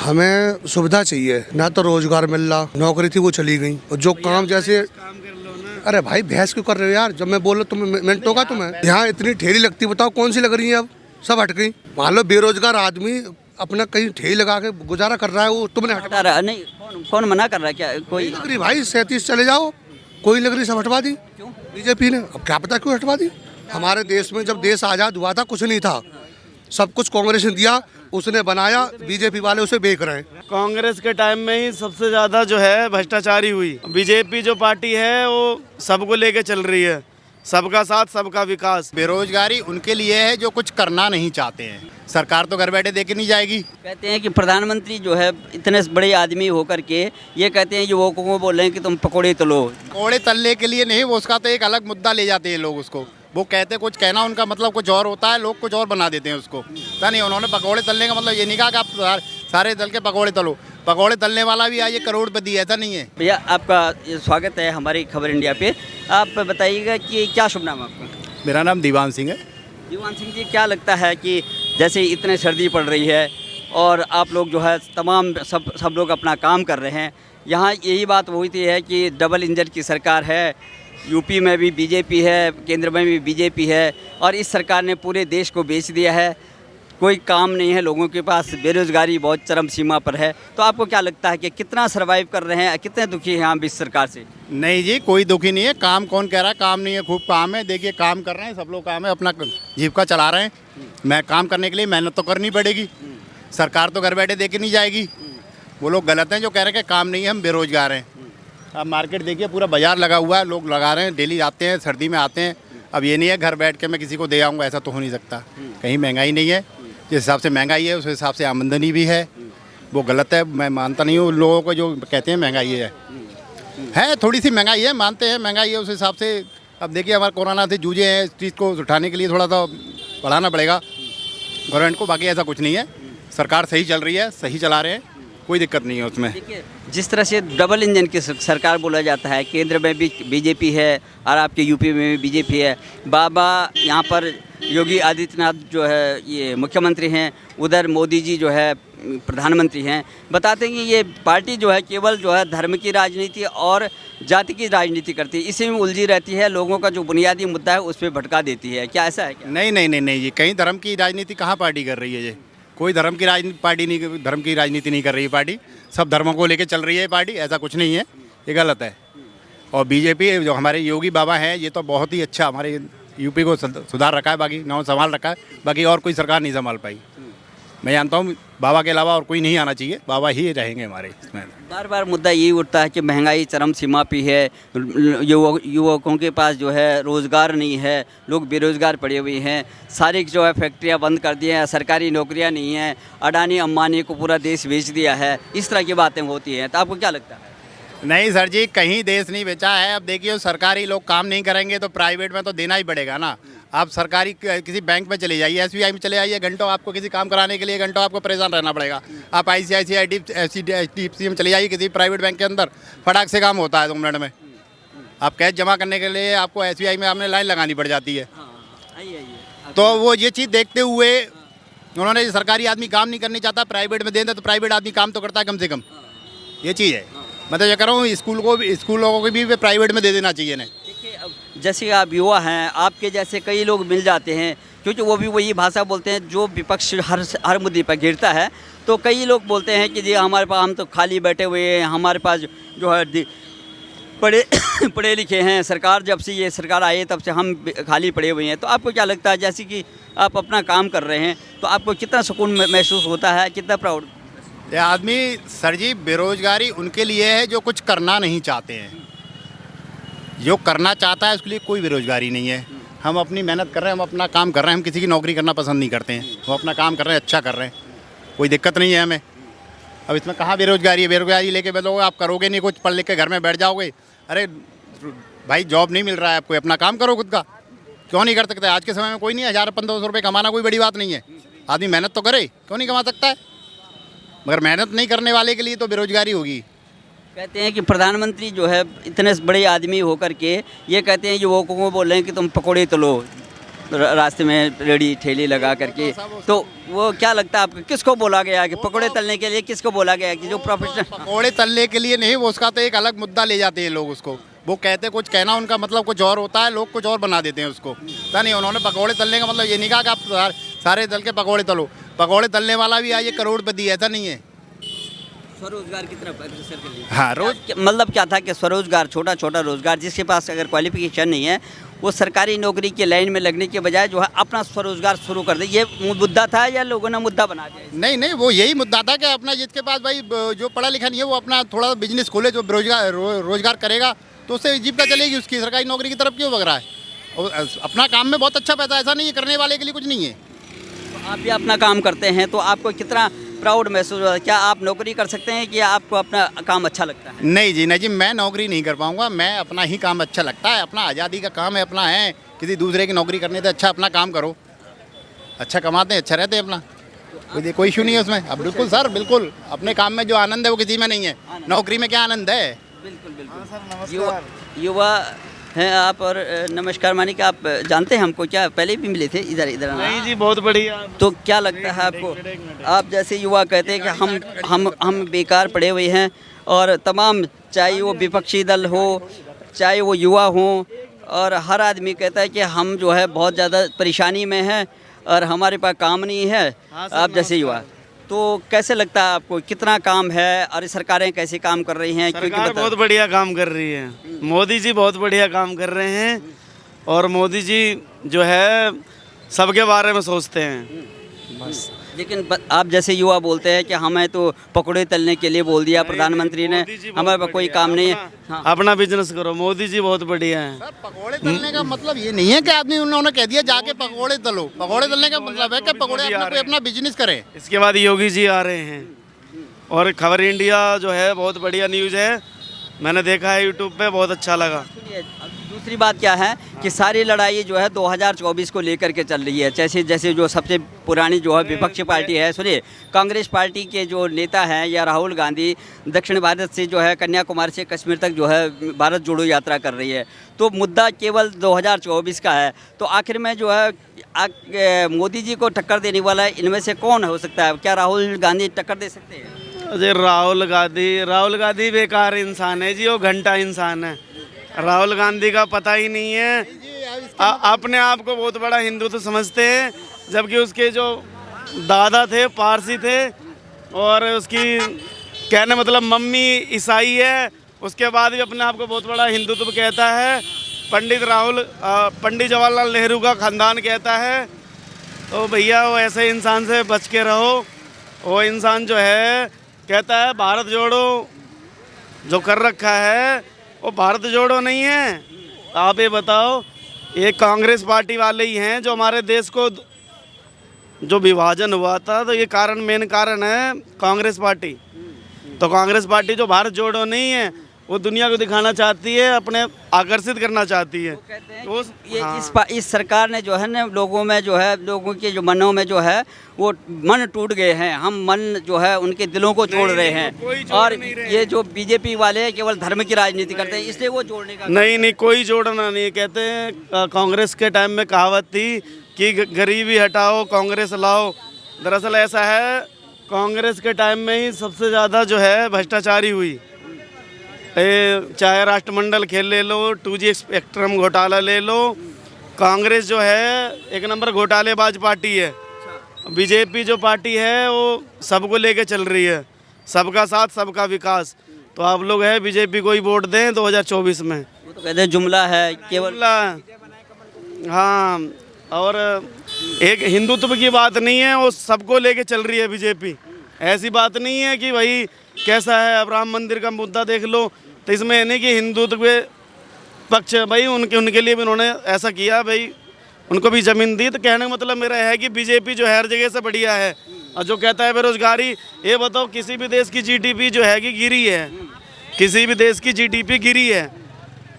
हमें सुविधा चाहिए, ना तो रोजगार मिल रहा, नौकरी थी वो चली गई, और जो काम जैसे अरे भाई भैंस क्यों कर रहे हो यार, जब मैं बोल रहा तुम मैं टोका तुम्हें। यहाँ इतनी ठेली लगती, बताओ कौन सी लग रही है, अब सब हट गई। मान लो बेरोजगार आदमी अपना कहीं ठेली लगा के गुजारा कर रहा है, वो तुमने हटा रहा नहीं, कौन मना कर रहा है? क्या कोई लग रही भाई 37 चले जाओ, कोई लग रही सब हटवा दी। क्यों? बीजेपी ने, अब क्या पता क्यों हटवा दी। हमारे देश में जब देश आज़ाद हुआ था कुछ नहीं था, सब कुछ कांग्रेस ने दिया, उसने बनाया, बीजेपी वाले उसे बेच रहे हैं। कांग्रेस के टाइम में ही सबसे ज्यादा जो है भ्रष्टाचारी हुई। बीजेपी जो पार्टी है वो सबको लेके चल रही है, सबका साथ सबका विकास। बेरोजगारी उनके लिए है जो कुछ करना नहीं चाहते हैं, सरकार तो घर बैठे दे के नहीं जाएगी। कहते हैं कि प्रधानमंत्री जो है इतने बड़े आदमी होकर के ये कहते हैं युवकों को बोल रहे हैं कि तुम पकौड़े तलो। पकौड़े तलने के लिए नहीं, वो उसका तो एक अलग मुद्दा ले जाते हैं लोग उसको। वो कहते कुछ, कहना उनका मतलब कुछ और होता है, लोग कुछ और बना देते हैं उसको। पता नहीं, उन्होंने पकौड़े तलने का मतलब ये नहीं कहा कि आप सारे दल के पकौड़े तलो। पकौड़े तलने वाला भी आज करोड़पति, ऐसा नहीं है। भैया आपका स्वागत है हमारी खबर इंडिया पे। आप बताइएगा कि क्या शुभ नाम आपका? मेरा नाम दीवान सिंह है। दीवान सिंह जी, क्या लगता है कि जैसे इतने सर्दी पड़ रही है और आप लोग जो है तमाम सब लोग अपना काम कर रहे हैं, यहाँ यही बात होती है कि डबल इंजन की सरकार है, यूपी में भी बीजेपी है, केंद्र में भी बीजेपी है, और इस सरकार ने पूरे देश को बेच दिया है। कोई काम नहीं है लोगों के पास, बेरोजगारी बहुत चरम सीमा पर है। तो आपको क्या लगता है कि कितना सर्वाइव कर रहे हैं, कितने दुखी हैं हम इस सरकार से? नहीं जी, कोई दुखी नहीं है। काम कौन कह रहा है काम नहीं है, खूब काम है। देखिए काम कर रहे हैं सब लोग, काम है, अपना जीविका चला रहे हैं। मैं काम करने के लिए मेहनत तो करनी पड़ेगी, सरकार तो घर बैठे दे के नहीं जाएगी। वो लोग गलत हैं जो कह रहे हैं कि काम नहीं है, हम बेरोजगार हैं। अब मार्केट देखिए, पूरा बाजार लगा हुआ है, लोग लगा रहे हैं, डेली आते हैं, सर्दी में आते हैं। अब ये नहीं है घर बैठ के मैं किसी को दे आऊँगा, ऐसा तो हो नहीं सकता। कहीं महंगाई नहीं है, जिस हिसाब से महंगाई है उस हिसाब से आमदनी भी है। वो गलत है, मैं मानता नहीं हूँ लोगों को जो कहते हैं महंगाई है थोड़ी सी महंगाई है, मानते हैं महंगाई है, उस हिसाब से। अब देखिए हमारे कोरोना से जूझे हैं, इस चीज़ को उठाने के लिए थोड़ा सा बढ़ाना पड़ेगा गवर्नमेंट को। बाकी ऐसा कुछ नहीं है, सरकार सही चल रही है, सही चला रहे हैं, कोई दिक्कत नहीं है उसमें। देखिए, जिस तरह से डबल इंजन की सरकार बोला जाता है, केंद्र में भी बीजेपी है और आपके यूपी में भी बीजेपी है। बाबा यहाँ पर योगी आदित्यनाथ जो है ये मुख्यमंत्री हैं, उधर मोदी जी जो है प्रधानमंत्री हैं। बताते हैं कि ये पार्टी जो है केवल जो है धर्म की राजनीति और जाति की राजनीति करती है, इसी में उलझी रहती है, लोगों का जो बुनियादी मुद्दा है उस पर भटका देती है। क्या ऐसा है क्या? नहीं नहीं नहीं नहीं जी, कहीं धर्म की राजनीति कहाँ पार्टी कर रही है ये? कोई धर्म की राजनीति पार्टी नहीं, धर्म की राजनीति नहीं कर रही है पार्टी। सब धर्मों को लेकर चल रही है पार्टी, ऐसा कुछ नहीं है, ये गलत है। और बीजेपी जो हमारे योगी बाबा हैं, ये तो बहुत ही अच्छा हमारे यूपी को सुधार रखा है, बाकी नौ संभाल रखा है, बाकी और कोई सरकार नहीं संभाल पाई। मैं जानता हूँ बाबा के अलावा और कोई नहीं आना चाहिए, बाबा ही रहेंगे हमारे इसमें। बार बार मुद्दा यही उठता है कि महंगाई चरम सीमा पे है, युवकों के पास जो है रोज़गार नहीं है, लोग बेरोज़गार पड़े हुए हैं, सारी जो है फैक्ट्रियां बंद कर दी हैं, सरकारी नौकरियां नहीं हैं, अडानी अंबानी को पूरा देश बेच दिया है, इस तरह की बातें होती हैं। तो आपको क्या लगता है? नहीं सर जी, कहीं देश नहीं बेचा है। अब देखिए सरकारी लोग काम नहीं करेंगे तो प्राइवेट में तो देना ही पड़ेगा ना। आप सरकारी किसी बैंक में चले जाइए, एसबीआई में चले जाइए, घंटों आपको किसी काम कराने के लिए घंटों आपको परेशान रहना पड़ेगा। आप आईसीआईसीआई एचडीएफसी में चले जाइए, किसी प्राइवेट बैंक के अंदर फटाक से काम होता है 2 मिनट में। आप कैश जमा करने के लिए आपको एसबीआई में आपने लाइन लगानी पड़ जाती है। तो वो ये चीज़ देखते हुए उन्होंने, सरकारी आदमी काम नहीं करनी चाहता, प्राइवेट में दे दें तो प्राइवेट आदमी काम तो करता है कम से कम, ये चीज़ है। मैं तो ये कह रहा हूँ स्कूलों को भी प्राइवेट में दे देना चाहिए ना। देखिए, अब जैसे आप युवा हैं, आपके जैसे कई लोग मिल जाते हैं, क्योंकि वो भी वही भाषा बोलते हैं जो विपक्ष हर मुद्दे पर घेरता है। तो कई लोग बोलते हैं कि जी हमारे पास, हम तो खाली बैठे हुए हैं, हमारे पास जो है पढ़े लिखे हैं, सरकार जब से ये सरकार आई है तब से हम खाली पड़े हुए हैं। तो आपको क्या लगता है, जैसे कि आप अपना काम कर रहे हैं, तो आपको कितना सुकून महसूस होता है, कितना प्राउड? ये आदमी सर जी, बेरोजगारी उनके लिए है जो कुछ करना नहीं चाहते हैं। जो करना चाहता है उसके लिए कोई बेरोजगारी नहीं है। हम अपनी मेहनत कर रहे हैं, हम अपना काम कर रहे हैं, हम किसी की नौकरी करना पसंद नहीं करते हैं, हम अपना काम कर रहे हैं, अच्छा कर रहे हैं, कोई दिक्कत नहीं है हमें। अब इसमें कहाँ बेरोजगारी है? बेरोजगारी लेके बैठोगे, आप करोगे नहीं कुछ, पढ़ लिख के घर में बैठ जाओगे। अरे भाई, जॉब नहीं मिल रहा है आपको, अपना काम करो खुद का, क्यों नहीं कर सकते? आज के समय में कोई नहीं, 1000-1500 रुपये कमाना कोई बड़ी बात नहीं है। आदमी मेहनत तो करे, क्यों नहीं कमा सकता है? मगर मेहनत नहीं करने वाले के लिए तो बेरोजगारी होगी। कहते हैं कि प्रधानमंत्री जो है इतने बड़े आदमी होकर के ये कहते हैं युवकों को बोल रहे हैं कि तुम पकौड़े तलो। रास्ते में रेडी ठेली लगा करके, तो वो क्या लगता है आपको किसको बोला गया कि पकौड़े तलने के लिए, किसको बोला गया कि जो प्रोफेशनल? पकौड़े तलने के लिए नहीं, वो उसका तो एक अलग मुद्दा ले जाते हैं लोग उसको। वो कहते कुछ, कहना उनका मतलब कुछ और होता है, लोग कुछ और बना देते हैं उसको। पता नहीं, उन्होंने पकौड़े तलने का मतलब ये नहीं कहा कि आप सारे तल के पकौड़े तलो। पकौड़े तलने वाला भी आज करोड़पति, ऐसा नहीं है। स्वरोजगार की तरफ अग्रसर के लिए, हाँ, रोज मतलब क्या था कि स्वरोजगार, छोटा छोटा रोजगार, जिसके पास अगर क्वालिफिकेशन नहीं है वो सरकारी नौकरी के लाइन में लगने के बजाय जो है अपना स्वरोजगार शुरू कर दे, ये मुद्दा था या लोगों ने मुद्दा बना दिया? नहीं नहीं, वो यही मुद्दा था कि अपना जिसके पास भाई जो पढ़ा लिखा नहीं है वो अपना थोड़ा बिजनेस खोले, जो रोजगार करेगा तो उससे जीविका चलेगी उसकी। सरकारी नौकरी की तरफ क्यों भग रहा है? और अपना काम में बहुत अच्छा पैसा, ऐसा नहीं है करने वाले के लिए कुछ नहीं है। तो आप भी अपना काम करते हैं तो आपको कितना प्राउड महसूस होता है? क्या आप नौकरी कर सकते हैं कि आपको अपना काम अच्छा लगता है? नहीं जी, मैं नौकरी नहीं कर पाऊंगा। मैं अपना ही काम अच्छा लगता है, अपना आज़ादी का काम है, अपना है। किसी दूसरे की नौकरी करने से अच्छा अपना काम करो, अच्छा कमाते हैं, अच्छा रहते हैं अपना, कोई इशू नहीं है उसमें। अब बिल्कुल सर, बिल्कुल अपने काम में जो आनंद है वो किसी में नहीं है। नौकरी में क्या आनंद है? बिल्कुल बिल्कुल। युवा हैं आप, और नमस्कार। मानी कि आप जानते हैं हमको, क्या पहले भी मिले थे इधर नहीं जी, बहुत बढ़िया। तो क्या लगता है आपको, आप जैसे युवा कहते हैं कि हम बेकार पड़े हुए हैं, और तमाम, चाहे वो विपक्षी दल हो, चाहे वो युवा हो, और हर आदमी कहता है कि हम जो है बहुत ज़्यादा परेशानी में हैं और हमारे पास काम नहीं है। आप जैसे युवा, तो कैसे लगता है आपको, कितना काम है और सरकारें कैसे काम कर रही हैं? सरकार बहुत बढ़िया काम कर रही है, मोदी जी बहुत बढ़िया काम कर रहे हैं, और मोदी जी जो है सबके बारे में सोचते हैं बस। लेकिन आप जैसे युवा बोलते हैं कि हमें तो पकौड़े तलने के लिए बोल दिया प्रधानमंत्री ने, हमारे पास कोई काम नहीं है। हाँ। अपना बिजनेस करो, मोदी जी बहुत बढ़िया है। सर, पकौड़े तलने का मतलब ये नहीं है कि आदमी, उन्होंने कह दिया जाके पकौड़े तलो। पकौड़े तलने का मतलब है कि पकौड़े अपना बिजनेस करें। इसके बाद योगी जी आ रहे हैं, और खबर इंडिया जो है बहुत बढ़िया न्यूज़ है, मैंने देखा है यूट्यूब पे, बहुत अच्छा लगा। दूसरी बात क्या है कि सारी लड़ाई जो है 2024 को लेकर के चल रही है। जैसे जैसे जो सबसे पुरानी जो है विपक्षी पार्टी है, सुनिए, कांग्रेस पार्टी के जो नेता हैं या राहुल गांधी, दक्षिण भारत से जो है कन्याकुमारी से कश्मीर तक जो है भारत जोड़ो यात्रा कर रही है। तो मुद्दा केवल 2024 का है। तो आखिर में जो है मोदी जी को टक्कर देने वाला इनमें से कौन हो सकता है? क्या राहुल गांधी टक्कर दे सकते हैं? अजय, राहुल गांधी बेकार इंसान है जी, वो घंटा इंसान है। राहुल गांधी का पता ही नहीं है, अपने आप को बहुत बड़ा हिंदू तो समझते हैं, जबकि उसके जो दादा थे पारसी थे, और उसकी कहने मतलब मम्मी ईसाई है, उसके बाद भी अपने आप को बहुत बड़ा हिंदुत्व कहता है। पंडित जवाहरलाल नेहरू का खानदान कहता है। तो भैया वो ऐसे इंसान से बच के रहो। वो इंसान जो है कहता है भारत जोड़ो, जो कर रखा है वो भारत जोड़ो नहीं है। आप ये बताओ, ये कांग्रेस पार्टी वाले ही हैं जो हमारे देश को, जो विभाजन हुआ था, तो ये मेन कारण है कांग्रेस पार्टी। तो कांग्रेस पार्टी जो भारत जोड़ो नहीं है, वो दुनिया को दिखाना चाहती है, अपने आकर्षित करना चाहती है। वो इस सरकार ने जो है ना, लोगों में जो है, लोगों के जो मनों में जो है वो मन टूट गए हैं। हम मन जो है उनके दिलों को जोड़ रहे हैं, और ये जो बीजेपी वाले केवल धर्म की राजनीति करते हैं, इसलिए वो जोड़ने का नहीं, कोई जोड़ना नहीं। कहते हैं कांग्रेस के टाइम में कहावत थी कि गरीबी हटाओ कांग्रेस लाओ। दरअसल ऐसा है, कांग्रेस के टाइम में ही सबसे ज़्यादा जो है भ्रष्टाचारी हुई। चाहे राष्ट्रमंडल खेल ले लो, 2G स्पेक्ट्रम घोटाला ले लो, कांग्रेस जो है एक नंबर घोटालेबाज पार्टी है। बीजेपी जो पार्टी है वो सबको लेके चल रही है, सबका साथ सबका विकास। तो आप लोग है बीजेपी को ही वोट दें 2024 में। वो तो कहते हैं जुमला है, केवल हाँ, और एक हिंदुत्व की बात नहीं है, वो सबको लेके चल रही है बीजेपी। ऐसी बात नहीं है कि भाई कैसा है, अब राम मंदिर का मुद्दा देख लो, तो इसमें नहीं कि हिंदुत्व के पक्ष भाई उनके लिए भी उन्होंने ऐसा किया, भाई उनको भी ज़मीन दी। तो कहने का मतलब मेरा है कि बीजेपी जो है हर जगह से बढ़िया है। और जो कहता है बेरोजगारी, ये बताओ किसी भी देश की जीडीपी जो है कि गिरी है, किसी भी देश की जीडीपी गिरी है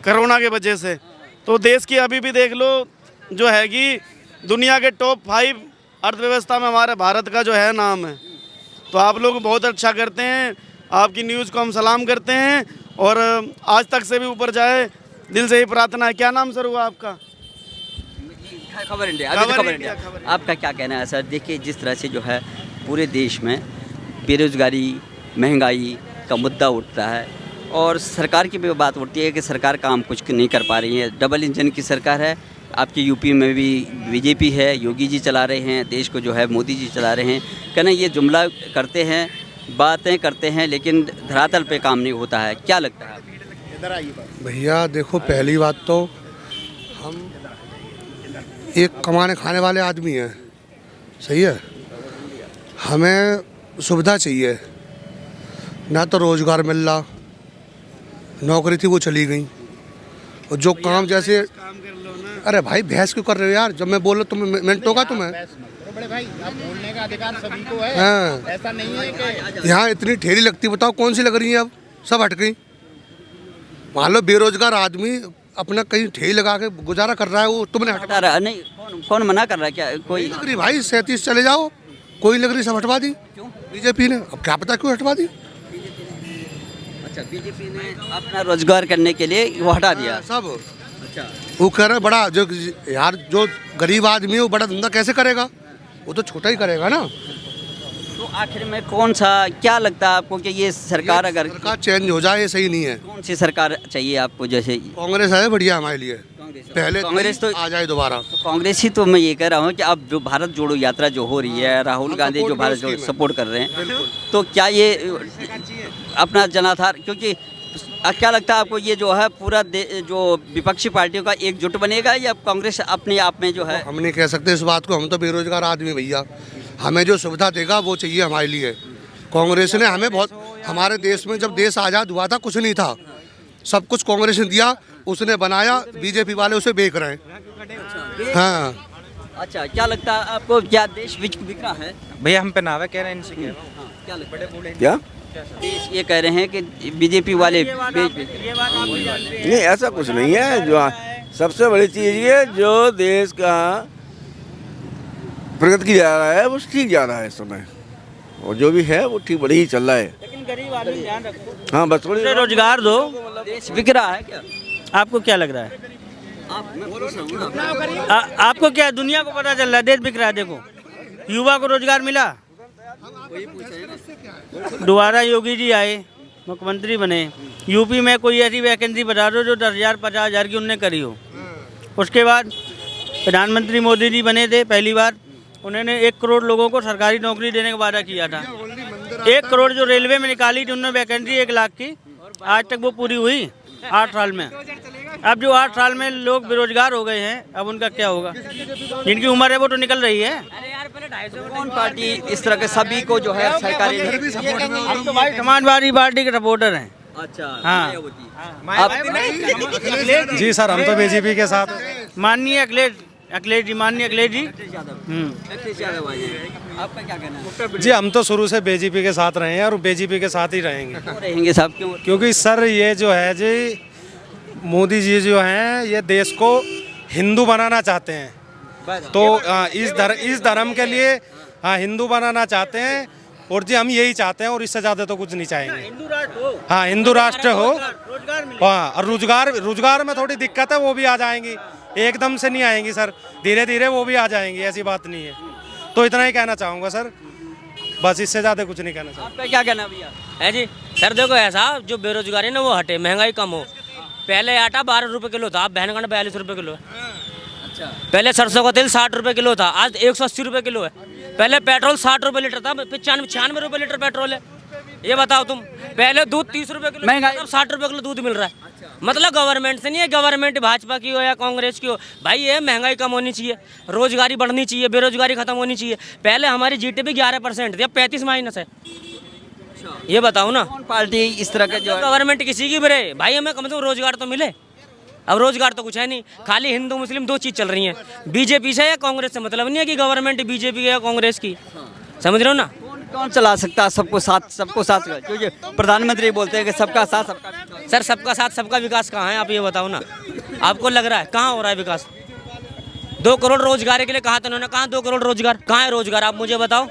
कोरोना के वजह से। तो देश की अभी भी देख लो जो है कि दुनिया के टॉप 5 अर्थव्यवस्था में हमारे भारत का जो है नाम है। तो आप लोग बहुत अच्छा करते हैं, आपकी न्यूज़ को हम सलाम करते हैं, और आज तक से भी ऊपर जाए, दिल से ही प्रार्थना है। क्या नाम सर हुआ आपका? खबर इंडिया, अभी तो खबर इंडिया। आपका क्या कहना है सर? देखिए जिस तरह से जो है पूरे देश में बेरोजगारी, महंगाई का मुद्दा उठता है और सरकार की भी बात उठती है कि सरकार काम कुछ नहीं कर पा रही है। डबल इंजन की सरकार है, आपके यूपी में भी बीजेपी है, योगी जी चला रहे हैं, देश को जो है मोदी जी चला रहे हैं। कहना ये जुमला करते हैं, बातें करते हैं, लेकिन धरातल पे काम नहीं होता है। क्या लगता है आपको? इधर आइए बस। भैया देखो, पहली बात तो हम एक कमाने खाने वाले आदमी हैं, सही है। हमें सुविधा चाहिए, ना तो रोज़गार मिल रहा, नौकरी थी वो चली गई, और जो काम जैसे अरे भाई बहस क्यों कर रहे हो यार? जब मैं बोल रहा मैंने टोका तुम्हें? बड़े भाई, आप बोलने का अधिकार सभी को है। हाँ, ऐसा नहीं है कि यहाँ इतनी ठेली लगती, बताओ कौन सी लग रही है? अब सब हट गई। मान लो बेरोजगार आदमी अपना कहीं ठेली लगा के गुजारा कर रहा है, वो तुमने हटा रहा नहीं, कौन मना कर रहा है? क्या कोई लग रही भाई 37 चले जाओ, कोई लग रही सब हटवा दी। क्यों? बीजेपी ने, अब क्या पता क्यों हटवा दी। अच्छा, बीजेपी ने अपना रोजगार करने के लिए वो हटा दिया सब। अच्छा, वो कह रहे बड़ा जो यार जो गरीब आदमी है वो बड़ा धंधा कैसे करेगा? वो तो छोटा ही करेगा ना। तो आखिर में कौन सा, क्या लगता है आपको कि ये सरकार अगर सरकार चेंज हो जाए, ये सही नहीं है। कौन सी सरकार चाहिए आपको? जैसे कांग्रेस है बढ़िया हमारे लिए, पहले कांग्रेस तो आ जाए दोबारा। कांग्रेस ही तो मैं ये कह रहा हूँ कि अब जो भारत जोड़ो यात्रा जो हो रही है, राहुल गांधी जो भारत जोड़ो सपोर्ट कर रहे हैं, तो क्या ये अपना जनाधार, क्योंकि क्या लगता है आपको ये जो है पूरा जो विपक्षी पार्टियों का एकजुट बनेगा या कांग्रेस अपने आप में जो है? हम नहीं कह सकते इस बात को, हम तो बेरोजगार आदमी भैया, हमें जो सुविधा देगा वो चाहिए हमारे लिए। कांग्रेस ने हमें बहुत, हमारे देश में जब देश आज़ाद हुआ था कुछ नहीं था, सब कुछ कांग्रेस ने दिया, उसने बनाया, बीजेपी वाले उसे बेच रहे हैं। हाँ, अच्छा, क्या लगता है आपको, क्या देश बिक रहा है? भैया हम पहनावे कह रहे हैं इनसे क्या? क्या लगता है? क्या देश ये कह रहे हैं कि बीजेपी वाले बेच नहीं, ऐसा कुछ नहीं है। जो सबसे बड़ी चीज़ ये जो देश का प्रगति की जा रहा है वो ठीक जा रहा है इस समय, और जो भी है वो ठीक बढ़िया ही चल रहा है। लेकिन गरीब आदमी ध्यान रखो, हाँ बस थोड़ी रोजगार दो। देश बिक रहा है क्या? आपको क्या लग रहा है? मैं पूछ रहा हूँ ना। आपको क्या, दुनिया को पता चल रहा है देश बिक रहा है? देखो, युवा को रोजगार मिला, दोबारा योगी जी आए, मुख्यमंत्री बने, यूपी में कोई ऐसी वैकेंसी बता दो जो 10,000 50,000 की उनने करी हो। उसके बाद प्रधानमंत्री मोदी जी बने थे, पहली बार उन्होंने 1 करोड़ लोगों को सरकारी नौकरी देने का वादा किया था। 1 करोड़ जो रेलवे में निकाली थी उन्होंने वैकेंसी 1 लाख की, आज तक वो पूरी हुई 8 साल में। अब जो 8 साल में लोग बेरोजगार हो गए हैं, अब उनका क्या होगा? जिनकी उम्र है वो तो निकल रही है। कौन पार्टी इस तरह के सभी को जो है सरकारी हम तो भाई समाजवादी पार्टी के सपोर्टर हैं। अच्छा, हाँ। आप जी सर, हम तो बीजेपी के साथ। माननीय अखिलेश जी, माननीय अखिलेश जी। आपका क्या कहना है? जी हम तो शुरू से बीजेपी के साथ रहे हैं और बीजेपी के साथ ही रहेंगे, रहेंगे साहब? क्यों? क्योंकि सर ये जो है जी मोदी जी जो हैं ये देश को हिंदू बनाना चाहते हैं, तो इस धर्म के लिए हाँ हिंदू बनाना चाहते हैं, और जी हम यही चाहते हैं और इससे ज़्यादा तो कुछ नहीं चाहेंगे। हाँ, हिंदू राष्ट्र हो। हाँ, और रोजगार में थोड़ी दिक्कत है, वो भी आ जाएंगी, एकदम से नहीं आएंगी सर, धीरे धीरे वो भी आ जाएंगी, ऐसी बात नहीं है। तो इतना ही कहना चाहूँगा सर, बस इससे ज़्यादा कुछ नहीं कहना चाहूँगा। आपका क्या कहना भैया? है जी सर, देखो ऐसा जो बेरोजगारी ना वो हटे, महंगाई कम हो। पहले आटा 12 रुपये किलो था, अब बहनगंड 42 रुपये किलो है। अच्छा, पहले सरसों का तेल 60 रुपये किलो था, आज 180 रुपये किलो है। पहले पेट्रोल 60 रुपये लीटर था, 95 रुपये लीटर पेट्रोल है। ये बताओ तुम, पहले दूध 30 रुपये किलो, महंगाई, अब 60 रुपये किलो दूध मिल रहा है। मतलब गवर्नमेंट से नहीं है, गवर्नमेंट भाजपा की हो या कांग्रेस की हो, भाई ये महंगाई कम होनी चाहिए, रोजगारी बढ़नी चाहिए, बेरोजगारी खत्म होनी चाहिए। पहले हमारी जीडीपी 11% थी, अब 35 माइनस है। ये बताओ ना, कौन पार्टी इस तरह के जो है? गवर्नमेंट किसी की भी रहे, भाई हमें कम से कम रोजगार तो मिले। अब रोजगार तो कुछ है नहीं, खाली हिंदू मुस्लिम 2 चीज़ चल रही हैं। बीजेपी से या कांग्रेस से मतलब नहीं है कि गवर्नमेंट बीजेपी या कांग्रेस की, समझ रहे हो ना। कौन चला सकता है सबको साथ? क्योंकि प्रधानमंत्री बोलते हैं कि सबका साथ सबका विकास। सर सबका साथ सबका विकास कहाँ है, आप ये बताओ ना। आपको लग रहा है कहाँ हो रहा है विकास? 2 करोड़ रोजगार के लिए कहा था उन्होंने, कहाँ 2 करोड़ रोजगार, कहाँ है रोजगार, आप मुझे बताओ।